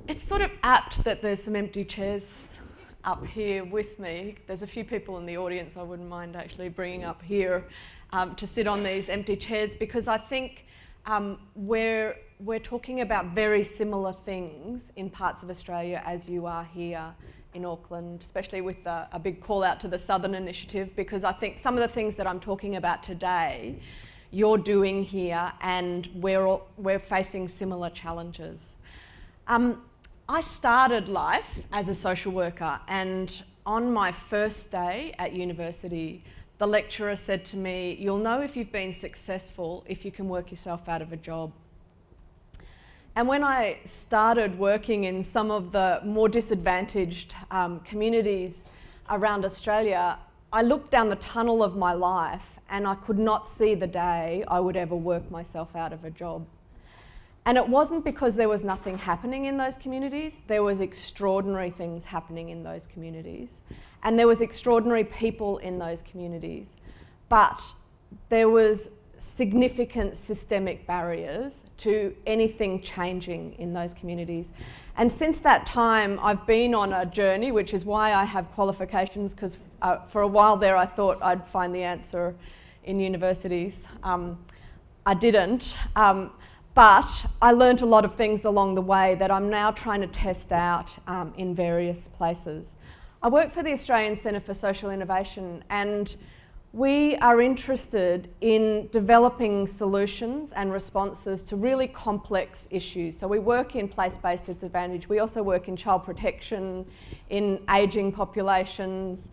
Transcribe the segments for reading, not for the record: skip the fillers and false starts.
It's sort of apt that there's some empty chairs up here with me. There's a few people in the audience I wouldn't mind actually bringing up here to sit on these empty chairs, because I think we're talking about very similar things in parts of Australia as you are here in Auckland, especially with a big call out to the Southern Initiative, because I think some of the things that I'm talking about today you're doing here, and we're facing similar challenges. I started life as a social worker, and on my first day at university, the lecturer said to me, "You'll know if you've been successful if you can work yourself out of a job." And when I started working in some of the more disadvantaged communities around Australia, I looked down the tunnel of my life and I could not see the day I would ever work myself out of a job. And it wasn't because there was nothing happening in those communities. There was extraordinary things happening in those communities. And there was extraordinary people in those communities. But there was significant systemic barriers to anything changing in those communities. And since that time, I've been on a journey, which is why I have qualifications, because for a while there I thought I'd find the answer in universities. I didn't. But I learnt a lot of things along the way that I'm now trying to test out in various places. I work for the Australian Centre for Social Innovation, and we are interested in developing solutions and responses to really complex issues. So we work in place-based disadvantage. We also work in child protection, in ageing populations.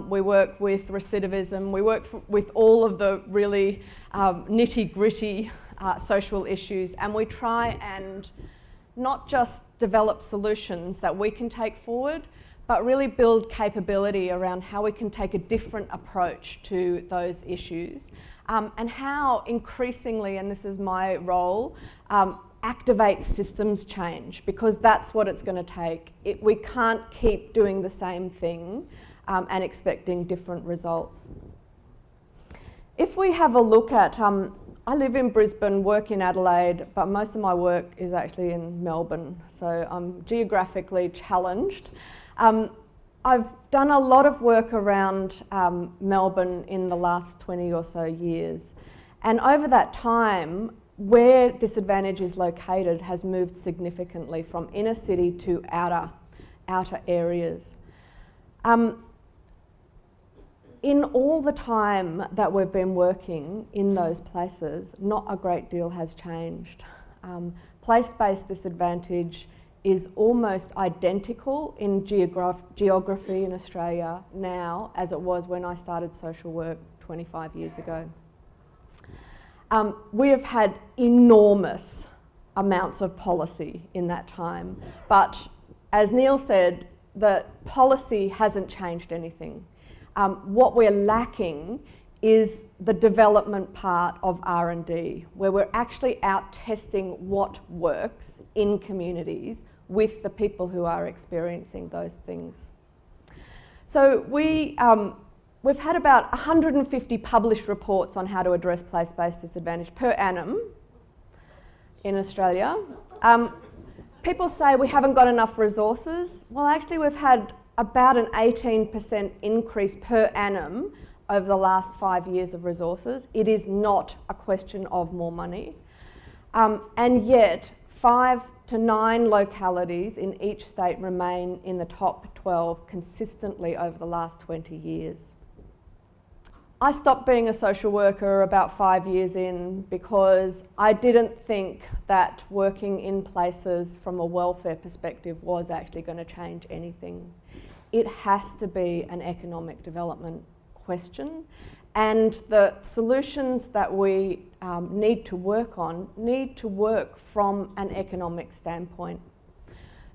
We work with recidivism. We work with all of the really nitty-gritty social issues, and we try and not just develop solutions that we can take forward, but really build capability around how we can take a different approach to those issues, and how increasingly, and this is my role, activate systems change, because that's what it's going to take. We can't keep doing the same thing and expecting different results. If we have a look at I live in Brisbane, work in Adelaide, but most of my work is actually in Melbourne, so I'm geographically challenged. I've done a lot of work around Melbourne in the last 20 or so years, and over that time, where disadvantage is located has moved significantly from inner city to outer areas. In all the time that we've been working in those places, not a great deal has changed. Place-based disadvantage is almost identical in geography in Australia now as it was when I started social work 25 years ago. We have had enormous amounts of policy in that time, but as Neil said, the policy hasn't changed anything. What we're lacking is the development part of R&D, where we're actually out testing what works in communities with the people who are experiencing those things. So we've had about 150 published reports on how to address place-based disadvantage per annum in Australia. People say we haven't got enough resources. Well, actually we've had about an 18% increase per annum over the last 5 years of resources. It is not a question of more money. And yet, 5 to 9 localities in each state remain in the top 12 consistently over the last 20 years. I stopped being a social worker about 5 years in because I didn't think that working in places from a welfare perspective was actually going to change anything. It has to be an economic development question, and the solutions that we need to work on need to work from an economic standpoint.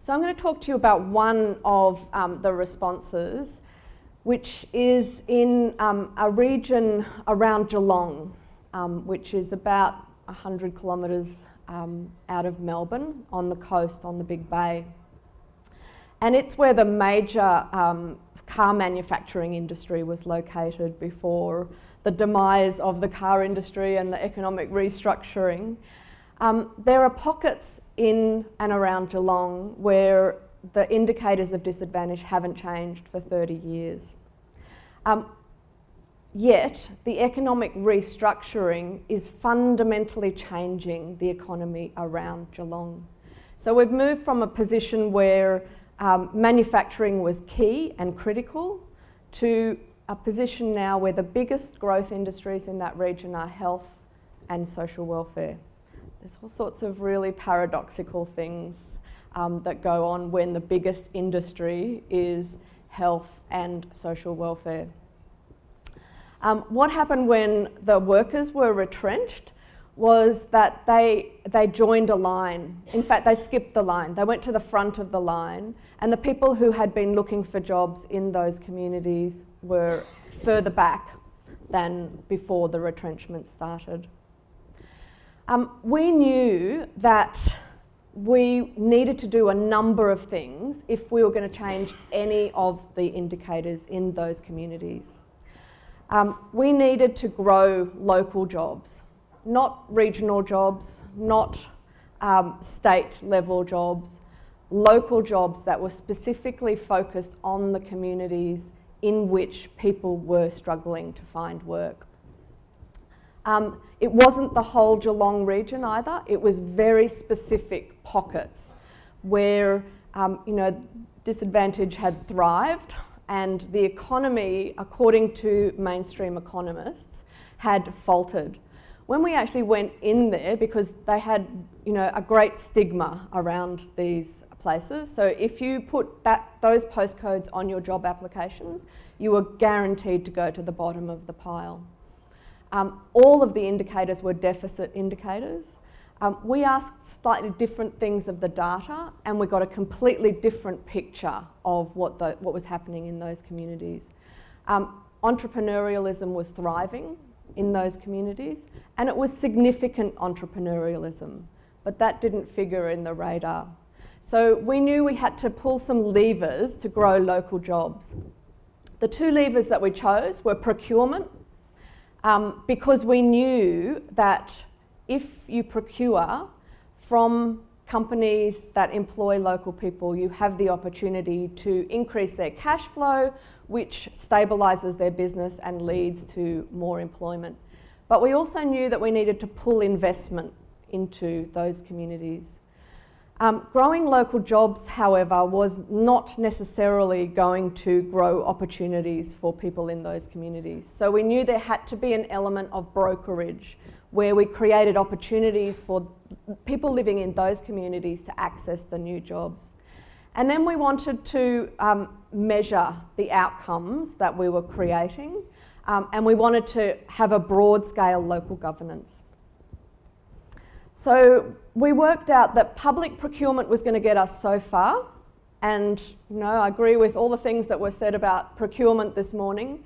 So I'm going to talk to you about one of the responses, which is in a region around Geelong, which is about 100 kilometres out of Melbourne on the coast, on the Big Bay. And it's where the major car manufacturing industry was located before the demise of the car industry and the economic restructuring. There are pockets in and around Geelong where the indicators of disadvantage haven't changed for 30 years. Yet, the economic restructuring is fundamentally changing the economy around Geelong. So we've moved from a position where manufacturing was key and critical to a position now where the biggest growth industries in that region are health and social welfare. There's all sorts of really paradoxical things that go on when the biggest industry is health and social welfare. What happened when the workers were retrenched was that they joined a line. In fact, they skipped the line. They went to the front of the line, and the people who had been looking for jobs in those communities were further back than before the retrenchment started. We knew that we needed to do a number of things if we were going to change any of the indicators in those communities. We needed to grow local jobs, not regional jobs, not state level jobs, local jobs that were specifically focused on the communities in which people were struggling to find work. It wasn't the whole Geelong region either. It was very specific pockets where disadvantage had thrived and the economy, according to mainstream economists, had faltered. When we actually went in there, because they had a great stigma around these places, so if you put those postcodes on your job applications, you were guaranteed to go to the bottom of the pile. All of the indicators were deficit indicators. We asked slightly different things of the data, and we got a completely different picture of what was happening in those communities. Entrepreneurialism was thriving in those communities, and it was significant entrepreneurialism, but that didn't figure in the radar. So we knew we had to pull some levers to grow local jobs. The two levers that we chose were procurement, because we knew that if you procure from companies that employ local people, you have the opportunity to increase their cash flow, which stabilises their business and leads to more employment. But we also knew that we needed to pull investment into those communities. Growing local jobs, however, was not necessarily going to grow opportunities for people in those communities. So we knew there had to be an element of brokerage where we created opportunities for people living in those communities to access the new jobs. And then we wanted to measure the outcomes that we were creating, and we wanted to have a broad-scale local governance. So we worked out that public procurement was going to get us so far, and I agree with all the things that were said about procurement this morning,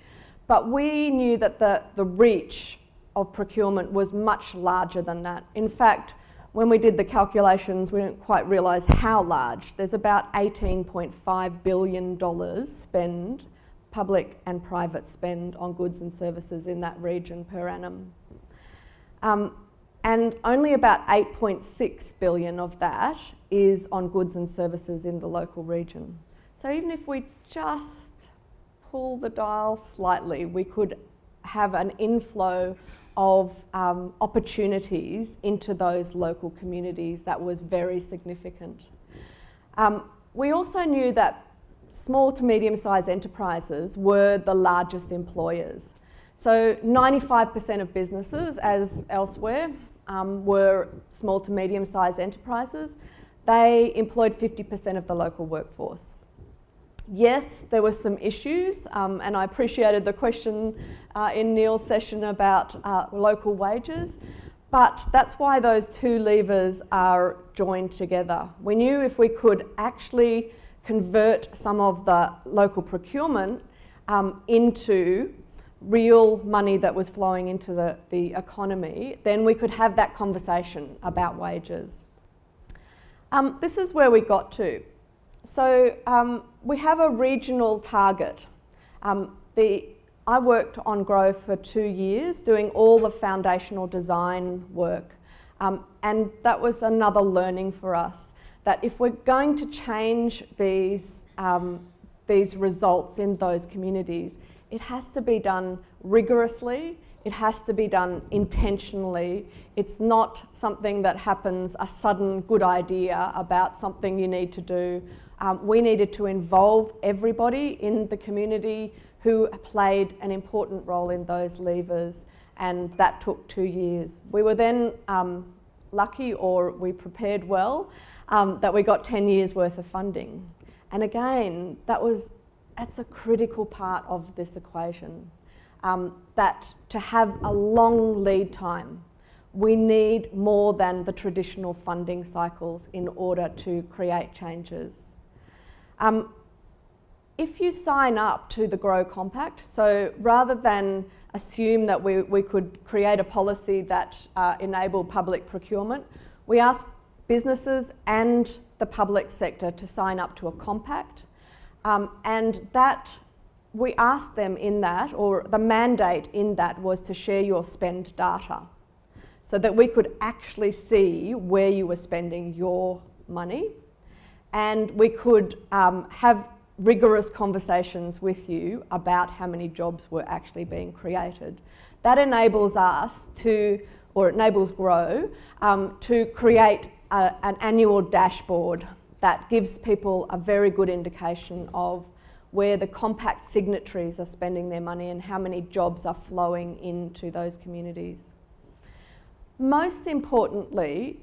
but we knew that the reach of procurement was much larger than that. In fact, when we did the calculations, we didn't quite realise how large. There's about $18.5 billion spend, public and private spend on goods and services in that region per annum. And only about 8.6 billion of that is on goods and services in the local region. So even if we just pull the dial slightly, we could have an inflow of opportunities into those local communities that was very significant. We also knew that small to medium-sized enterprises were the largest employers. So 95% of businesses, as elsewhere, were small to medium-sized enterprises. They employed 50% of the local workforce. Yes, there were some issues, and I appreciated the question in Neil's session about local wages, but that's why those two levers are joined together. We knew if we could actually convert some of the local procurement into real money that was flowing into the economy, then we could have that conversation about wages. This is where we got to. So we have a regional target. I worked on Grow for 2 years doing all the foundational design work And that was another learning for us, that if we're going to change these results in those communities, it has to be done rigorously, it has to be done intentionally. It's not something that happens, a sudden good idea about something you need to do. We needed to involve everybody in the community who played an important role in those levers, and that took 2 years. We were then lucky, or we prepared well, that we got 10 years worth of funding. And again, that's a critical part of this equation, that to have a long lead time, we need more than the traditional funding cycles in order to create changes. If you sign up to the Grow Compact, so rather than assume that we could create a policy that enabled public procurement, we asked businesses and the public sector to sign up to a compact, and that we asked them in that, or the mandate in that was to share your spend data so that we could actually see where you were spending your money, and we could have rigorous conversations with you about how many jobs were actually being created. That enables us to, or enables Grow, to create an annual dashboard that gives people a very good indication of where the compact signatories are spending their money and how many jobs are flowing into those communities. Most importantly,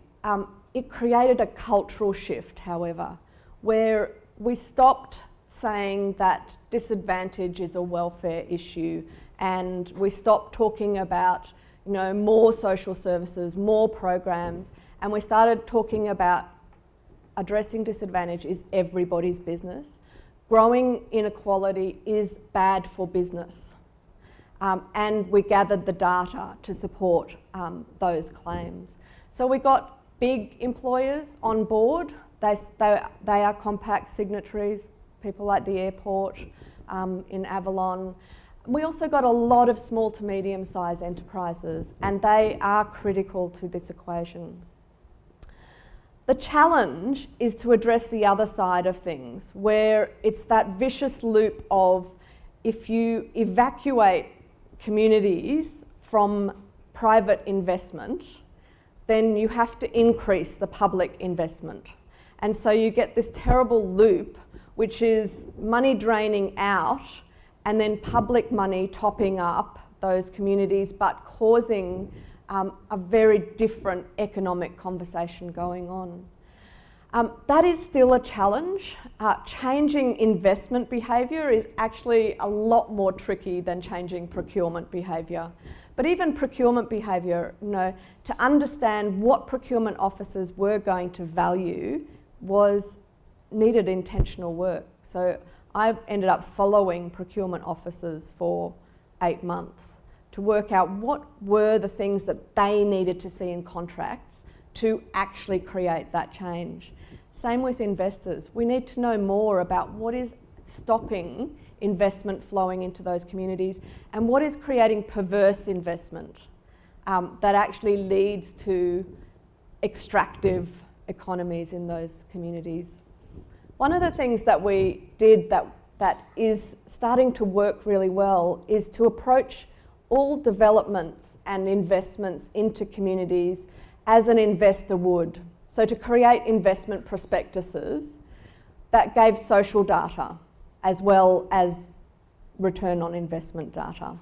it created a cultural shift, however, where we stopped saying that disadvantage is a welfare issue, and we stopped talking about, more social services, more programs, and we started talking about addressing disadvantage is everybody's business. Growing inequality is bad for business. And we gathered the data to support those claims. So we got big employers on board. They are compact signatories, people like the airport in Avalon. We also got a lot of small to medium-sized enterprises, and they are critical to this equation. The challenge is to address the other side of things, where it's that vicious loop of, if you evacuate communities from private investment, then you have to increase the public investment. And so you get this terrible loop, which is money draining out and then public money topping up those communities, but causing a very different economic conversation going on. That is still a challenge. Changing investment behaviour is actually a lot more tricky than changing procurement behaviour. But even procurement behaviour, to understand what procurement officers were going to value needed intentional work. So I ended up following procurement officers for 8 months to work out what were the things that they needed to see in contracts to actually create that change. Same with investors. We need to know more about what is stopping investment flowing into those communities and what is creating perverse investment that actually leads to extractive economies in those communities. One of the things that we did that is starting to work really well is to approach all developments and investments into communities as an investor would. So to create investment prospectuses that gave social data as well as return on investment data.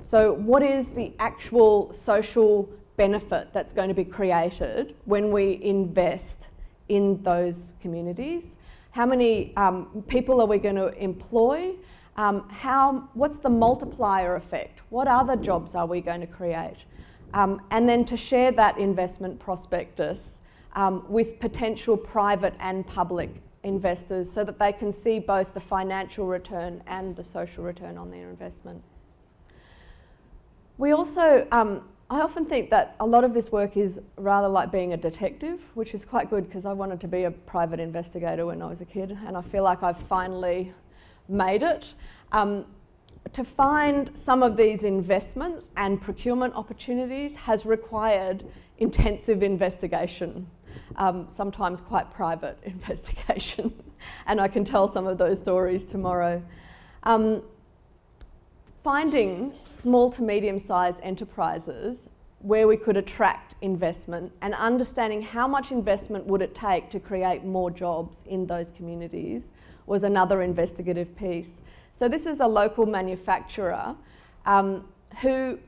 So what is the actual social benefit that's going to be created when we invest in those communities? How many people are we going to employ? What's the multiplier effect? What other jobs are we going to create? And then to share that investment prospectus with potential private and public investors so that they can see both the financial return and the social return on their investment. We also, I often think that a lot of this work is rather like being a detective, which is quite good because I wanted to be a private investigator when I was a kid, and I feel like I've finally made it. to find some of these investments and procurement opportunities has required intensive investigation, sometimes quite private investigation, and I can tell some of those stories tomorrow. Finding small to medium-sized enterprises where we could attract investment and understanding how much investment would it take to create more jobs in those communities was another investigative piece. So this is a local manufacturer who,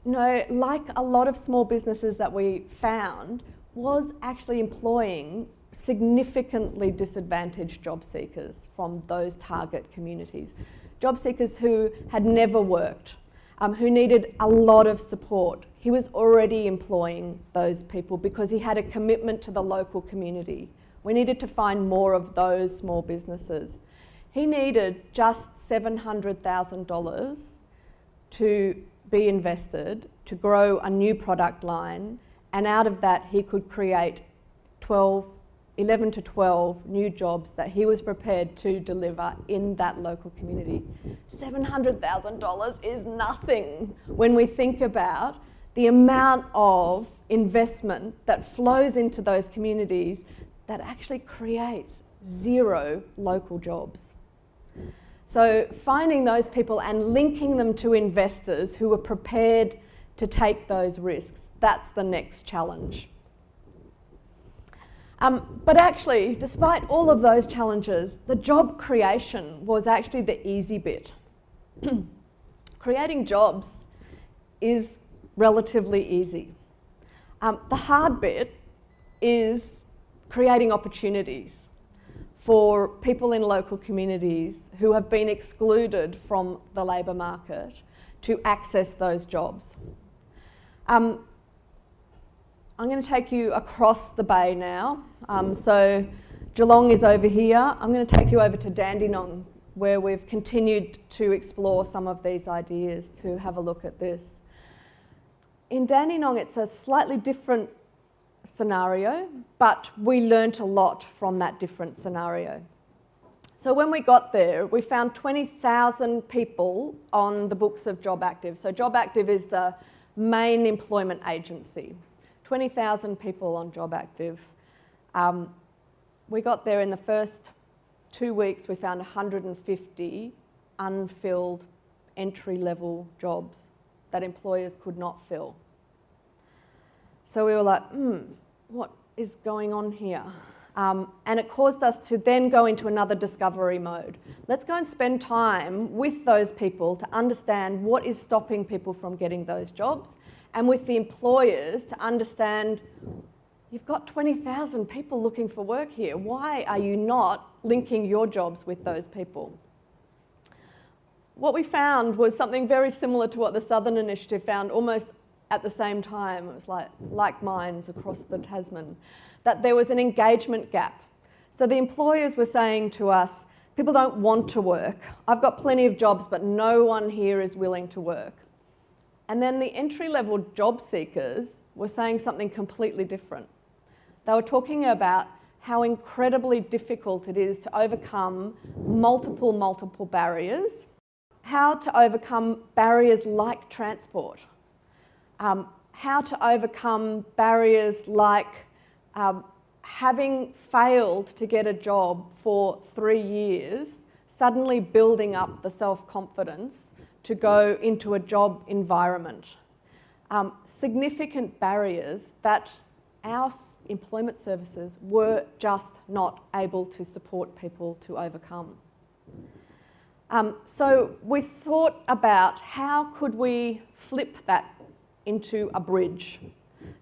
like a lot of small businesses that we found, was actually employing significantly disadvantaged job seekers from those target communities. Job seekers who had never worked, who needed a lot of support. He was already employing those people because he had a commitment to the local community. We needed to find more of those small businesses. He needed just $700,000 to be invested to grow a new product line, and out of that he could create 11 to 12 new jobs that he was prepared to deliver in that local community. $700,000 is nothing when we think about the amount of investment that flows into those communities that actually creates 0 local jobs. So finding those people and linking them to investors who were prepared to take those risks, that's the next challenge. But actually, despite all of those challenges, the job creation was actually the easy bit. Creating jobs is relatively easy. The hard bit is creating opportunities for people in local communities who have been excluded from the labour market to access those jobs. I'm going to take you across the bay now. So Geelong is over here. I'm going to take you over to Dandenong, where we've continued to explore some of these ideas, to have a look at this. In Dandenong, it's a slightly different scenario, but we learnt a lot from that different scenario. So when we got there, we found 20,000 people on the books of Job Active. So Job Active is the main employment agency. 20,000 people on Job Active. We got there in the first 2 weeks, we found 150 unfilled entry-level jobs that employers could not fill. So we were like, what is going on here? And it caused us to then go into another discovery mode. Let's go and spend time with those people to understand what is stopping people from getting those jobs, and with the employers to understand, you've got 20,000 people looking for work here. Why are you not linking your jobs with those people? What we found was something very similar to what the Southern Initiative found almost at the same time. It was like mines across the Tasman, that there was an engagement gap. So the employers were saying to us, people don't want to work. I've got plenty of jobs, but no one here is willing to work. And then the entry-level job seekers were saying something completely different. They were talking about how incredibly difficult it is to overcome multiple barriers, how to overcome barriers like transport, how to overcome barriers like having failed to get a job for 3 years, suddenly building up the self-confidence to go into a job environment. Significant barriers that our employment services were just not able to support people to overcome. So we thought about how could we flip that into a bridge.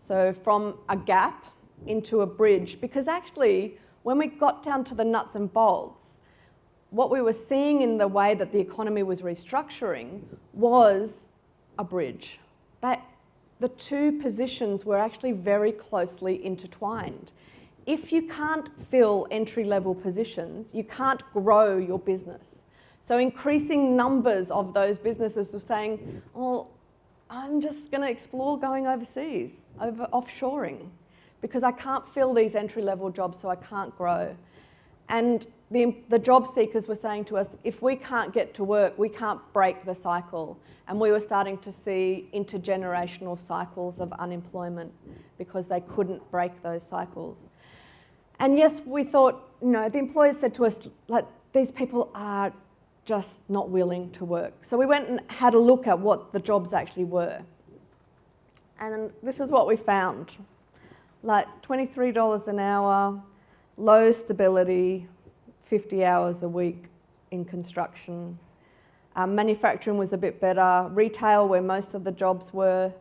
So from a gap into a bridge, because actually when we got down to the nuts and bolts, what we were seeing in the way that the economy was restructuring was a bridge. The two positions were actually very closely intertwined. If you can't fill entry-level positions, you can't grow your business. So increasing numbers of those businesses were saying, well, I'm just going to explore going overseas, offshoring, because I can't fill these entry-level jobs, so I can't grow. And the job seekers were saying to us, if we can't get to work, we can't break the cycle. And we were starting to see intergenerational cycles of unemployment because they couldn't break those cycles. And yes, we thought, the employers said to us, like, these people are just not willing to work. So we went and had a look at what the jobs actually were. And this is what we found. Like $23 an hour, low stability, 50 hours a week in construction. Manufacturing was a bit better. Retail, where most of the jobs were,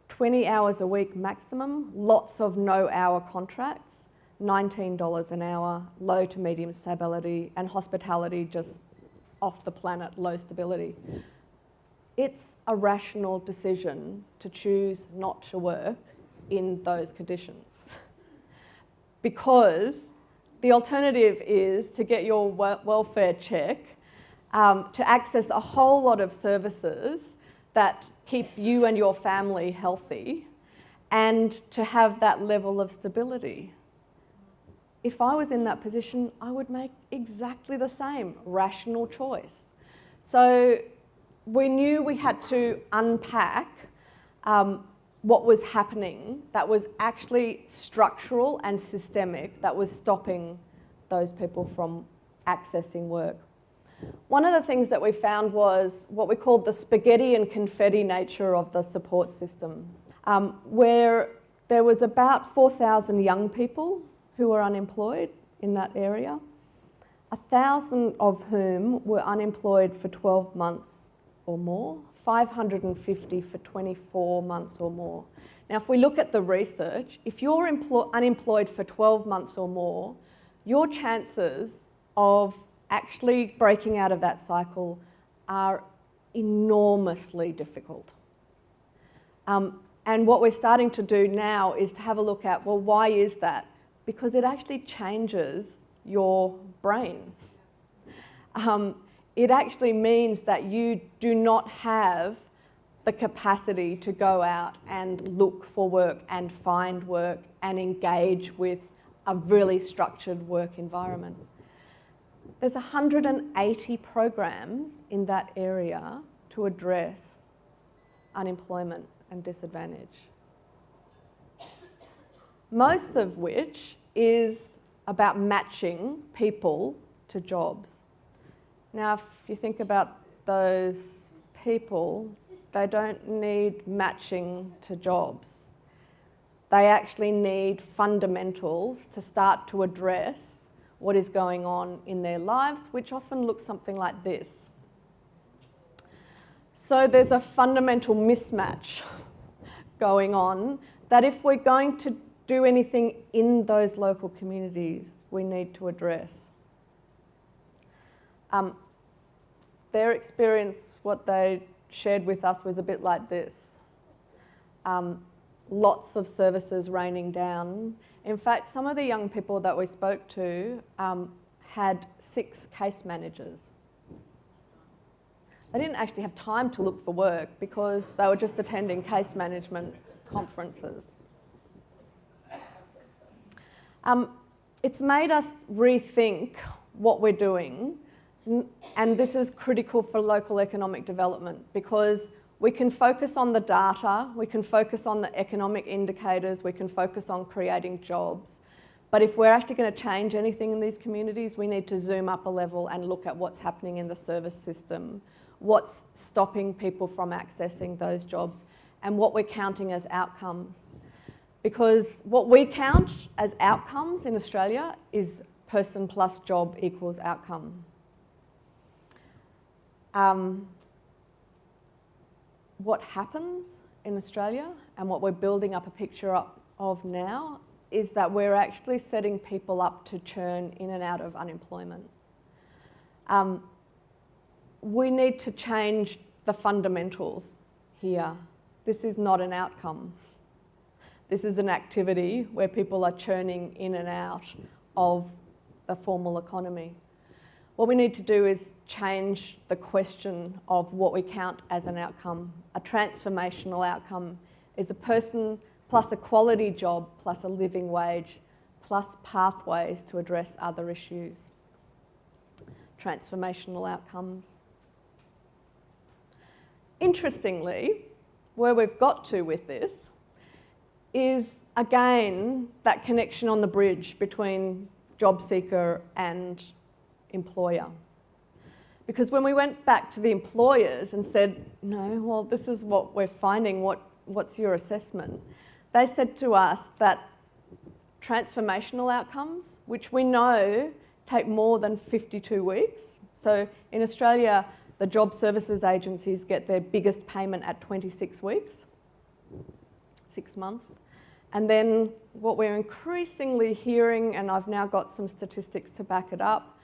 20 hours a week maximum, lots of no-hour contracts, $19 an hour, low to medium stability, and hospitality just off the planet, low stability. It's a rational decision to choose not to work in those conditions. Because the alternative is to get your welfare check, to access a whole lot of services that keep you and your family healthy, and to have that level of stability. If I was in that position, I would make exactly the same rational choice. So we knew we had to unpack what was happening that was actually structural and systemic, that was stopping those people from accessing work. One of the things that we found was what we called the spaghetti and confetti nature of the support system, where there was about 4,000 young people who were unemployed in that area, 1,000 of whom were unemployed for 12 months or more, 550 for 24 months or more. Now, if we look at the research, if you're unemployed for 12 months or more, your chances of actually breaking out of that cycle are enormously difficult. And what we're starting to do now is to have a look at, well, why is that? Because it actually changes your brain. It actually means that you do not have the capacity to go out and look for work and find work and engage with a really structured work environment. There's 180 programs in that area to address unemployment and disadvantage, most of which is about matching people to jobs. Now, if you think about those people, they don't need matching to jobs. They actually need fundamentals to start to address what is going on in their lives, which often looks something like this. So there's a fundamental mismatch going on that if we're going to do anything in those local communities, we need to address. Their experience, what they shared with us, was a bit like this. Lots of services raining down. In fact, some of the young people that we spoke to had 6 case managers. They didn't actually have time to look for work because they were just attending case management conferences. It's made us rethink what we're doing, and this is critical for local economic development because we can focus on the data, we can focus on the economic indicators, we can focus on creating jobs. But if we're actually going to change anything in these communities, we need to zoom up a level and look at what's happening in the service system, what's stopping people from accessing those jobs, and what we're counting as outcomes. Because what we count as outcomes in Australia is person plus job equals outcome. What happens in Australia and what we're building up a picture of now is that we're actually setting people up to churn in and out of unemployment. We need to change the fundamentals here. This is not an outcome. This is an activity where people are churning in and out of the formal economy. What we need to do is change the question of what we count as an outcome. A transformational outcome is a person plus a quality job plus a living wage plus pathways to address other issues. transformational outcomes. Interestingly, where we've got to with this is, again, that connection on the bridge between job seeker and employer. Because when we went back to the employers and said, no, well, this is what we're finding, what's your assessment? They said to us that transformational outcomes, which we know take more than 52 weeks. So in Australia, the job services agencies get their biggest payment at 26 weeks, 6 months. And then what we're increasingly hearing, and I've now got some statistics to back it up,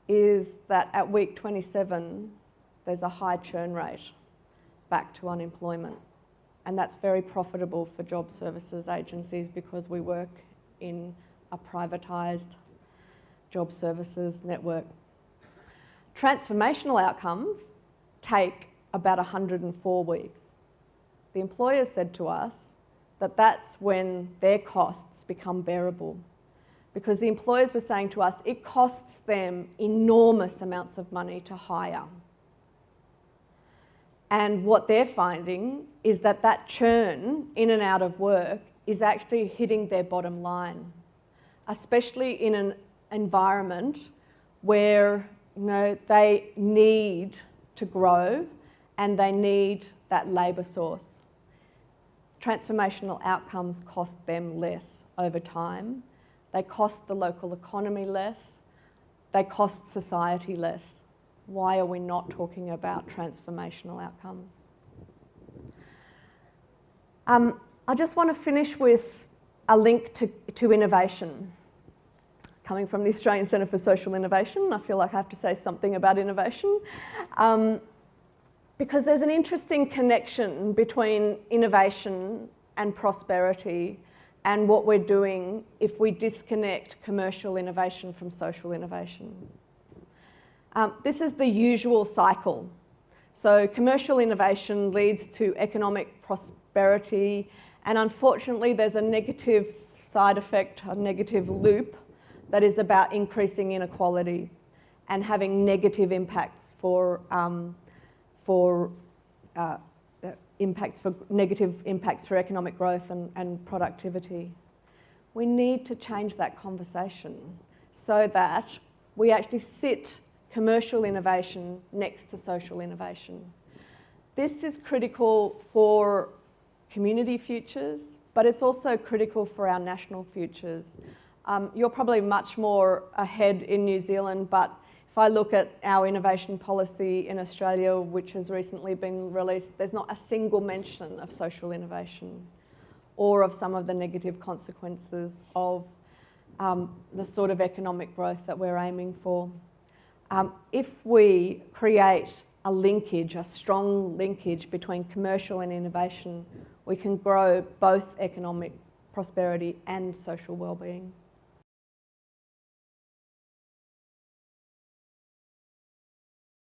is that at week 27, there's a high churn rate back to unemployment. And that's very profitable for job services agencies because we work in a privatised job services network. Transformational outcomes take about 104 weeks. The employers said to us that that's when their costs become bearable, because the employers were saying to us it costs them enormous amounts of money to hire. And what they're finding is that that churn in and out of work is actually hitting their bottom line, especially in an environment where they need to grow and they need that labour source. Transformational outcomes cost them less over time. They cost the local economy less. They cost society less. Why are we not talking about transformational outcomes? I just want to finish with a link to innovation. Coming from the Australian Centre for Social Innovation, I feel like I have to say something about innovation. Because there's an interesting connection between innovation and prosperity and what we're doing if we disconnect commercial innovation from social innovation. This is the usual cycle. So commercial innovation leads to economic prosperity, and unfortunately there's a negative side effect, a negative loop that is about increasing inequality and having negative impacts negative impacts for economic growth and productivity. We need to change that conversation so that we actually sit commercial innovation next to social innovation. This is critical for community futures, but it's also critical for our national futures. You're probably much more ahead in New Zealand, but if I look at our innovation policy in Australia, which has recently been released, there's not a single mention of social innovation or of some of the negative consequences of the sort of economic growth that we're aiming for. If we create a linkage, a strong linkage between commercial and innovation, we can grow both economic prosperity and social well-being.